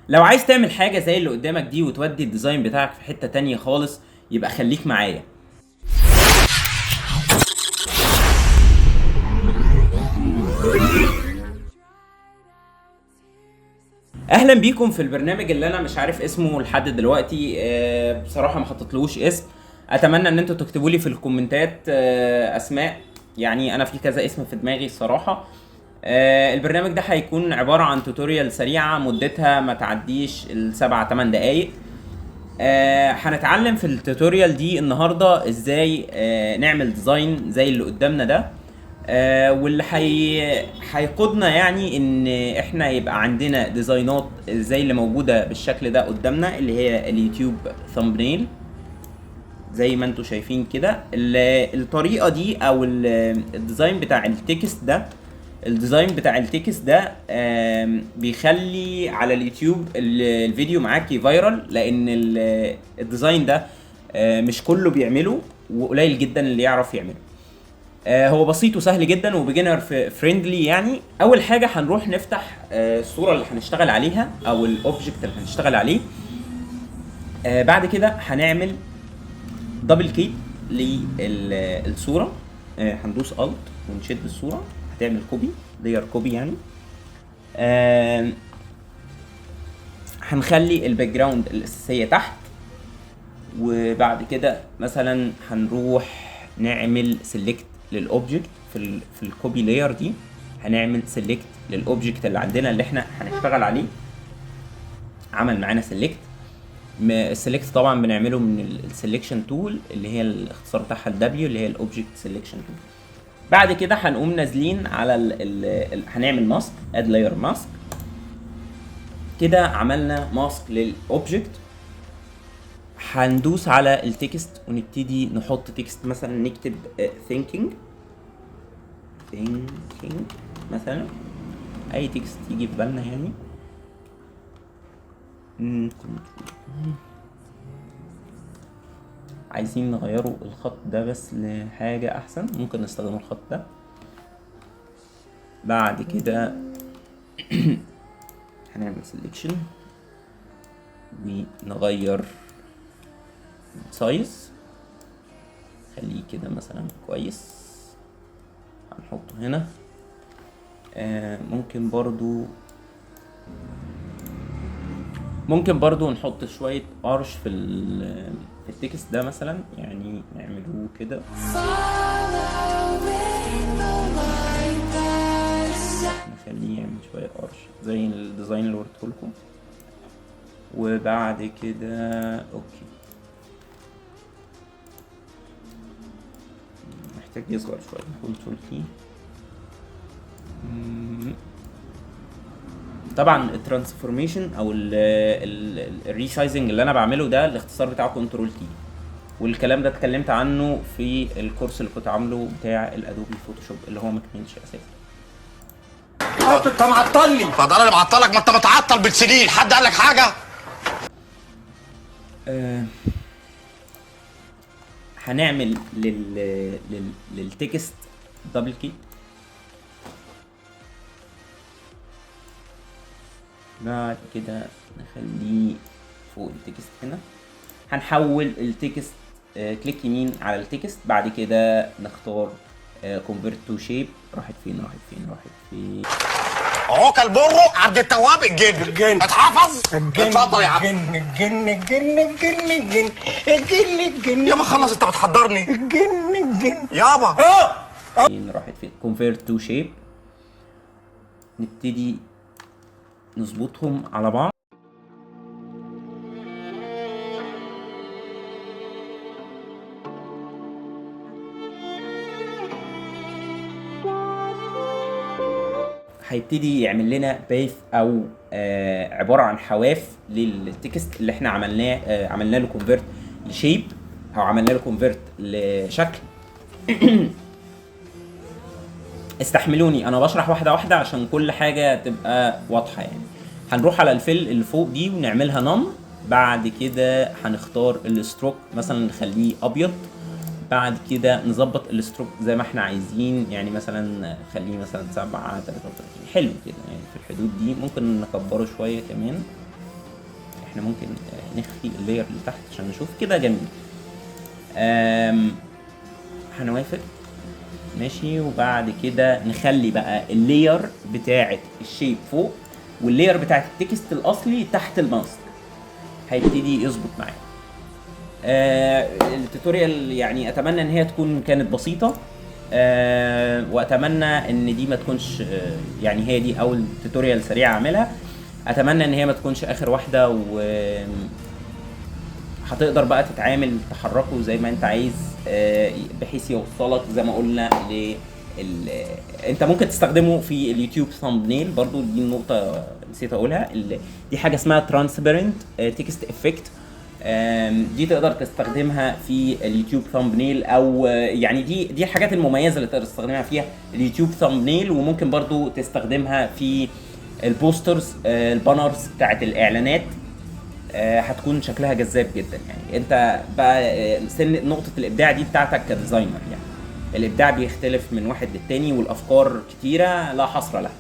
لو عايز تعمل حاجة زي اللي قدامك دي وتودي الديزاين بتاعك في حتة تانية خالص، يبقى خليك معايا. اهلا بيكم في البرنامج اللي انا مش عارف اسمه لحد دلوقتي. بصراحة ما حطيتلوش اسم. اتمنى ان انتوا تكتبوا لي في الكومنتات اسماء. يعني انا في كذا اسم في دماغي الصراحة. البرنامج ده هيكون عبارة عن توتوريال سريعة مدتها ما تعديش ال7-8 دقايق. هنتعلم في التوتوريال دي النهاردة ازاي نعمل ديزاين زي اللي قدامنا ده. واللي هيقودنا يعني ان احنا يبقى عندنا ديزاينات زي اللي موجودة بالشكل ده قدامنا، اللي هي اليوتيوب ثامبنيل زي ما انتوا شايفين كده. الطريقة دي او الديزاين بتاع التكست ده، بيخلي على اليوتيوب الفيديو معاكي فايرال، لان الديزاين ده مش كله بيعمله وقليل جدا اللي يعرف يعمله. هو بسيط وسهل جدا وبيجنر فريندلي. يعني اول حاجه هنروح نفتح الصوره اللي هنشتغل عليها او الاوبجكت اللي هنشتغل عليه. بعد كده هنعمل دبل كليك للصوره. هندوس الت ونشد الصوره، هتعمل كوبي، لير كوبي يعني. هنخلي الباك جراوند الاساسيه تحت، وبعد كده مثلا هنروح نعمل سيلكت للاوبجكت في الكوبي لاير دي. هنعمل سيلكت للاوبجكت اللي عندنا اللي احنا هنشتغل عليه. عمل معانا سيلكت. السيلكت طبعا بنعمله من السيلكشن تول اللي هي الاختصار بتاعها الدبليو، اللي هي الاوبجكت سيلكشن تول. بعد كده هنقوم نازلين على هنعمل ماسك، اد لاير ماسك. كده عملنا ماسك للاوبجكت. هندوس على التكست ونبتدي نحط تكست، مثلا نكتب thinking مثلا، اي تكست يجي في بالنا يعني. عايزين نغيره الخط ده بس لحاجة احسن، ممكن نستخدم الخط ده. بعد كده هنعمل selection ونغير سايز، خليه كده مثلا كويس. هنحطه هنا. ممكن برضو نحط شوية ارش في التكست ده مثلا، يعني نعمله كده. نخليه يعمل شوية ارش زي الديزاين اللي وريته لكم. وبعد كده اوكي، محتاج يصغر شوية. كنترول تي. طبعا الترانسفورميشن او الريسايزنج اللي انا بعمله ده الاختصار بتاعه كنترول تي، والكلام ده اتكلمت عنه في الكورس اللي كنت عامله بتاع الادوبي فوتوشوب اللي هو ما كملش اساسا. انت معطلني. فضل انا اللي معطلك؟ ما انت متعطل بالسنين، حد قال لك حاجه؟ هنعمل للتكست دبل كي. بعد كده نخليه فوق التكست هنا. هنحول التكست، كليك يمين على التكست. بعد كده نختار convert to shape. راحت فين؟ عوكل البرو عبد التواب الجن اتحفظ. اتفضل يا عم. الجن يابا خلص، انت بتحضرني. الجن يابا. راحت فين؟ convert to shape. نبتدي نظبطهم على بعض. هيبتدي يعمل لنا باث او عباره عن حواف للتكست اللي احنا عملنا له كونفيرت لشيب، او عملنا له كونفيرت لشكل. استحملوني انا بشرح واحده واحده عشان كل حاجه تبقى واضحه يعني. هنروح على الفيل اللي فوق دي ونعملها نون. بعد كده هنختار الستروك مثلا نخليه ابيض. بعد كده نظبط الستروك زي ما احنا عايزين، يعني مثلا خليه مثلا 7:33. حلو كده يعني في الحدود دي. ممكن نكبره شويه كمان. احنا ممكن نخفي اللاير اللي تحت عشان نشوف كده جميل. هنوافق ماشي، وبعد كده نخلي بقى اللاير بتاعه الشيب فوق واللاير بتاعه التكست الاصلي تحت الماسك، هيبتدي يظبط معانا. التوتوريال يعني اتمنى ان هي تكون كانت بسيطه، واتمنى ان دي ما تكونش يعني هي دي اول توتوريال سريع اعملها، اتمنى ان هي ما تكونش اخر واحده، و هتقدر بقى تتعامل تحركه زي ما انت عايز، بحيث يوصلك زي ما قلنا انت ممكن تستخدمه في اليوتيوب ثامبنيل برضو. دي النقطه نسيت اقولها، دي حاجه اسمها ترانسبيرنت تكست افكت، دي تقدر تستخدمها في اليوتيوب ثامبنيل، او يعني دي الحاجات المميزه اللي تقدر تستخدمها فيها اليوتيوب ثامبنيل، وممكن برضو تستخدمها في البوسترز البانرز بتاعت الاعلانات، هتكون شكلها جذاب جدا. يعني انت بقى نقطه الابداع دي بتاعتك كديزاينر، يعني الابداع بيختلف من واحد للتاني والافكار كتيره لا حصر لها.